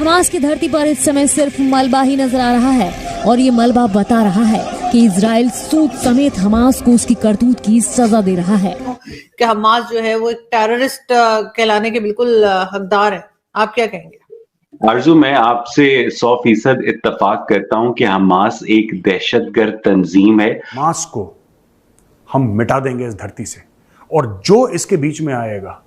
Hamas की धरती पर इस समय सिर्फ मलबा ही नजर आ रहा है और ये मलबा बता रहा है कि इजराइल सूद समेत हमास को उसकी करतूत की सजा दे रहा है कि हमास जो है वो एक टेररिस्ट कहलाने के बिल्कुल हकदार है। आप क्या कहेंगे? आरजू, मैं आपसे 100% इत्तेफाक करता हूं कि हमास एक दहशतगर्द तंजीम है। हमास को हम मिटा देंगे इस धरती से, और जो इसके बीच में आएगा,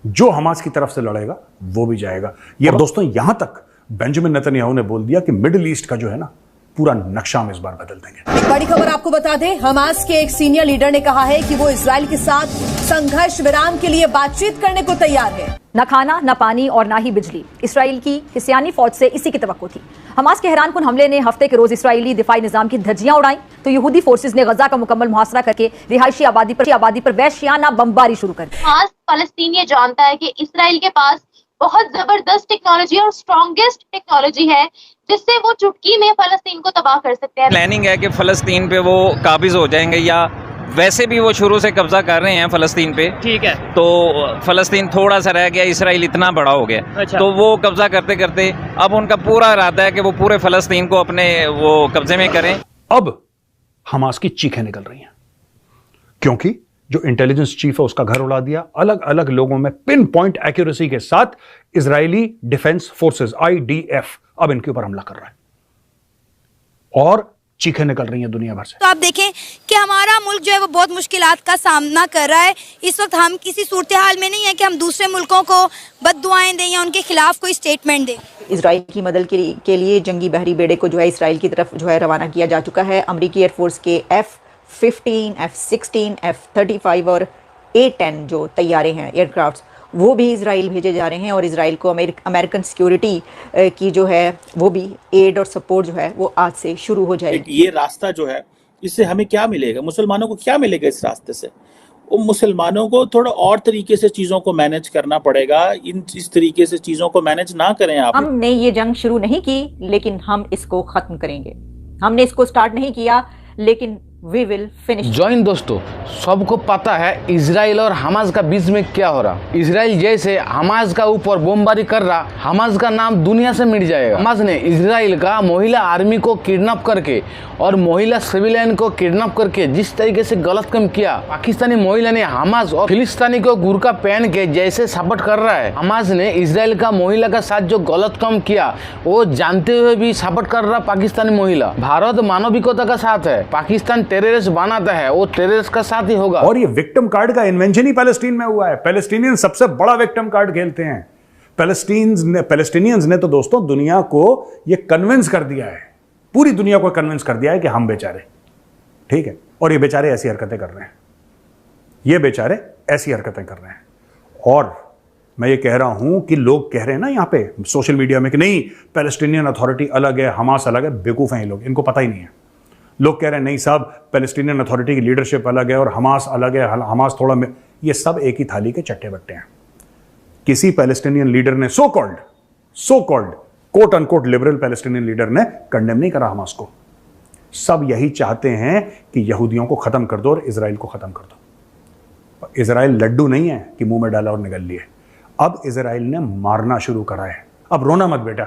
जो हमास की तरफ से लड़ेगा, वो भी जाएगा। ये दोस्तों, यहां तक बेंजामिन नेतन्याहू ने बोल दिया कि मिडिल ईस्ट का जो है ना, पूरा नक्शा हम इस बार बदल देंगे। एक बड़ी खबर आपको बता दें, हमास के एक सीनियर लीडर ने कहा है कि वो इजराइल के साथ संघर्ष विराम के लिए बातचीत करने को तैयार है। न खाना, न पानी और न ही बिजली। इसराइल की हिस्यानी फौज से इसी की तवक्को थी। हमास के हैरानकुन हमले ने हफ्ते के रोज इसराइली दिफाई निजाम की धज्जियां उड़ाई तो यहूदी फोर्सेज ने गजा का मुकम्मल मुहासरा करके रिहायशी आबादी पर वहशियाना बमबारी शुरू कर दी। हमास फलस्तीन ये जानता है कि इसराइल के पास बहुत जबरदस्त टेक्नोलॉजी और स्ट्रॉन्गेस्ट टेक्नोलॉजी है जिससे वो चुटकी में फलस्तीन को तबाह कर सकते हैं। प्लानिंग है कि फलस्तीन पे वो काबिज हो जाएंगे, या वैसे भी वो शुरू से कब्जा कर रहे हैं फलस्तीन पे। ठीक है, तो फलस्तीन थोड़ा सा रह गया, इसराइल इतना बड़ा हो गया। अच्छा। तो वो कब्जा करते करते अब उनका पूरा इरादा है कि वो पूरे फलस्तीन को अपने वो कब्जे में करें। अब हमास की चीखें निकल रही हैं क्योंकि जो इंटेलिजेंस चीफ है उसका घर उड़ा दिया। अलग अलग लोगों में पिन पॉइंट एक्यूरेसी के साथ इजरायली डिफेंस फोर्सेस IDF अब इनके ऊपर हमला कर रहा है और चीखें निकल रही हैं दुनिया भर से। तो आप देखें कि हमारा मुल्क जो है वो बहुत मुश्किलात का सामना कर रहा है। इस वक्त हम किसी सूरत हाल में नहीं है कि हम दूसरे मुल्कों को बद्दुआएं दें या उनके खिलाफ कोई स्टेटमेंट दें। इजराइल की मदद के लिए जंगी बहरी बेड़े को जो है इसराइल की तरफ जो है रवाना किया जा चुका है। अमरीकी एयरफोर्स के F-15, F-16, F-35 और A-10 जो तैयारे हैं एयरक्राफ्ट, वो भी इजराइल भेजे जा रहे हैं और इजराइल को अमेरिकन सिक्योरिटी की जो है वो भी एड और सपोर्ट जो है वो आज से शुरू हो जाएगी। ये रास्ता जो है इससे हमें क्या मिलेगा, मुसलमानों को क्या मिलेगा इस रास्ते से? वो मुसलमानों को थोड़ा और तरीके से चीज़ों को मैनेज करना पड़ेगा। इस तरीके से चीज़ों को मैनेज ना करें आप। हमने ये जंग शुरू नहीं की लेकिन हम इसको खत्म करेंगे। हमने इसको स्टार्ट नहीं किया लेकिन We will finish. जॉइन दोस्तों, सबको पता है इजराइल और हमास का बीच में क्या हो रहा। इजराइल जैसे हमास का ऊपर बमबारी कर रहा, हमास का नाम दुनिया से मिट जाएगा। हमास ने इजराइल का महिला आर्मी को किडनैप करके और महिला सिविलियन को किडनैप करके जिस तरीके से गलत काम किया, पाकिस्तानी महिला ने हमास और फिलिस्तीनी को गुरका पहन के जैसे सपोर्ट कर रहा है। हमास ने इजराइल का महिला का साथ जो गलत काम किया वो जानते हुए भी सपोर्ट कर रहा पाकिस्तानी महिला। भारत मानविकता का साथ है, पाकिस्तान टेररिस्ट बनाता है, वो टेररिस्ट का साथ ही होगा। और ये विक्टिम कार्ड का इन्वेंशन ही पैलेस्टीन में हुआ है। पैलेस्टीनियन सबसे बड़ा विक्टिम कार्ड खेलते हैं। पैलेस्टीनियंस ने तो दोस्तों दुनिया को ये कन्विंस कर दिया है, पूरी दुनिया को कन्विंस कर दिया है कि हम बेचारे ठीक है, और ये बेचारे ऐसी हरकतें कर रहे हैं, ये बेचारे ऐसी हरकतें कर रहे हैं। और मैं ये कह रहा हूं कि लोग कह रहे हैं ना यहाँ पे सोशल मीडिया में कि नहीं पैलेस्टीनियन अथॉरिटी अलग है, हमास अलग है। बेवकूफ हैं ये लोग, इनको पता ही नहीं है। लोग कह रहे हैं नहीं साहब, पैलेस्टीनियन अथॉरिटी की लीडरशिप अलग है और हमास अलग है, हमास थोड़ा में, ये सब एक ही थाली के चट्टे बट्टे हैं। किसी पैलेस्टीनियन लीडर ने so called quote unquote liberal Palestinian leader ने कंडेम नहीं करा हमास को। सब यही चाहते हैं कि यहूदियों को खत्म कर दो और इजराइल को खत्म कर दो। इजराइल लड्डू नहीं है कि मुंह में डाला और निगल लिए। अब इजराइल ने मारना शुरू करा है। अब रोना मत बेटा,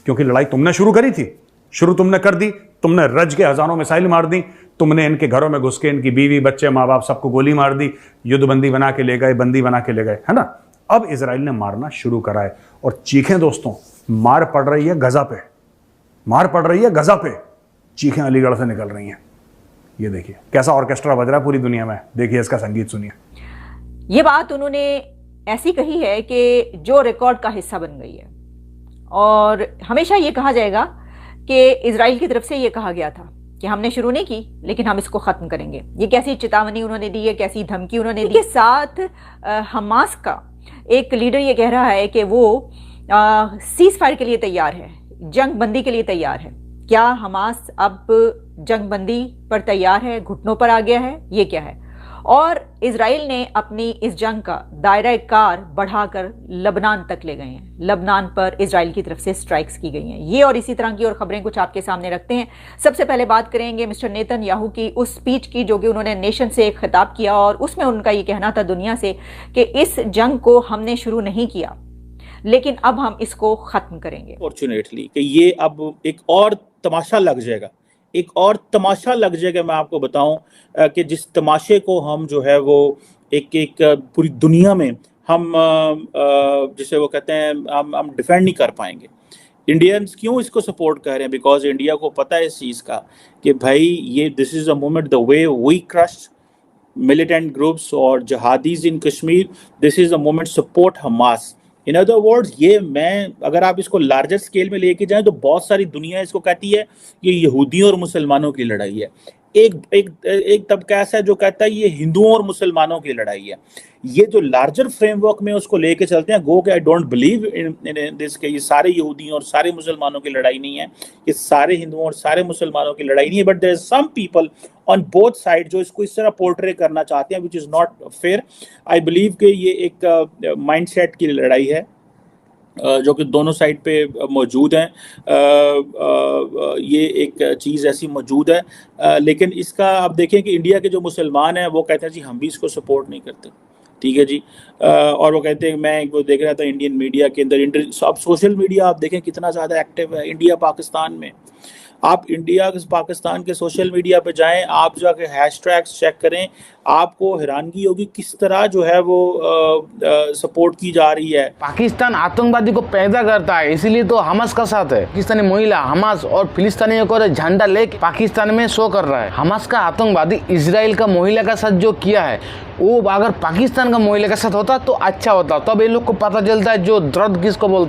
क्योंकि लड़ाई तुमने शुरू करी थी, शुरू तुमने कर दी। तुमने रज के हजारों मिसाइल मार दी, तुमने इनके घरों में घुस के इनकी बीवी बच्चे माँ बाप सबको गोली मार दी, युद्धबंदी बना के ले गए, बंदी बना के ले गए, है ना। अब इजराइल ने मारना शुरू करा है और चीखें दोस्तों, मार पड़ रही है गजा पे, मार पड़ रही है गजा पे, चीखें अलीगढ़ से निकल रही हैं। ये देखिए कैसा ऑर्केस्ट्रा बज रहा है पूरी दुनिया में, देखिए इसका संगीत सुनिए। ये बात उन्होंने ऐसी कही है कि जो रिकॉर्ड का हिस्सा बन गई है और हमेशा ये कहा जाएगा कि इजराइल की तरफ से ये कहा गया था कि हमने शुरू नहीं की लेकिन हम इसको खत्म करेंगे। ये कैसी चेतावनी उन्होंने दी है, कैसी धमकी उन्होंने दी। के साथ हमास का एक लीडर ये कह रहा है कि वो सीज फायर के लिए तैयार है, जंग बंदी के लिए तैयार है। क्या हमास अब जंग बंदी पर तैयार है, घुटनों पर आ गया है, ये क्या है? और इजराइल ने अपनी इस जंग का दायरा कार बढ़ाकर लबनान तक ले गए हैं। लबनान पर इजराइल की तरफ से स्ट्राइक्स की गई हैं। ये और इसी तरह की और खबरें कुछ आपके सामने रखते हैं। सबसे पहले बात करेंगे मिस्टर नेतन्याहू की उस स्पीच की जो कि उन्होंने नेशन से एक खिताब किया और उसमें उनका ये कहना था दुनिया से कि इस जंग को हमने शुरू नहीं किया लेकिन अब हम इसको खत्म करेंगे। फॉर्चुनेटली कि ये अब एक और तमाशा लग जाएगा, एक और तमाशा लग जाएगा। मैं आपको बताऊं कि जिस तमाशे को हम जो है वो एक पूरी दुनिया में हम जिसे वो कहते हैं हम डिफेंड नहीं कर पाएंगे। इंडियंस क्यों इसको सपोर्ट कर रहे हैं? बिकॉज इंडिया को पता है इस चीज़ का कि भाई ये this is a moment the way we crush militant groups और jihadis in Kashmir, this is a moment support Hamas. In other words ये मैं अगर आप इसको लार्जर स्केल में लेके जाएं तो बहुत सारी दुनिया इसको कहती है ये यहूदियों और मुसलमानों की लड़ाई है। एक तबका ऐसा है जो कहता है ये हिंदुओं और मुसलमानों की लड़ाई है। ये जो लार्जर फ्रेमवर्क में उसको लेके चलते हैं, गो के I don't believe in this के ये सारे यहूदियों और सारे मुसलमानों की लड़ाई नहीं है, ये सारे हिंदुओं और सारे मुसलमानों की लड़ाई नहीं है। But there is some people on both side जो इसको इस तरह पोर्ट्रे करना चाहते हैं which is not fair. I believe कि ये एक माइंडसेट की लड़ाई है जो कि दोनों साइड पे मौजूद हैं। ये एक चीज़ ऐसी मौजूद है, लेकिन इसका आप देखें कि इंडिया के जो मुसलमान हैं वो कहते हैं जी हम भी इसको सपोर्ट नहीं करते, ठीक है जी। और वो कहते हैं, मैं वो देख रहा था इंडियन मीडिया के अंदर, अब सोशल मीडिया आप देखें कितना ज़्यादा एक्टिव है इंडिया पाकिस्तान में। आप इंडिया पाकिस्तान के सोशल मीडिया पे जाएं, आप जाके हैशटैग्स चेक करें, आपको हैरानगी होगी किस तरह जो है वो सपोर्ट की जा रही है। पाकिस्तान आतंकवादी को पैदा करता है, इसीलिए तो हमास का साथ है। पाकिस्तानी महिला हमास और फिलिस्तीनियों को झंडा लेके पाकिस्तान में शो कर रहा है। हमास का आतंकवादी इजराइल का महिला का साथ जो किया है वो अगर पाकिस्तान का महिला का साथ होता तो अच्छा होता, तब ये लोग को पता चलता है जो दर्द किसको बोलता है।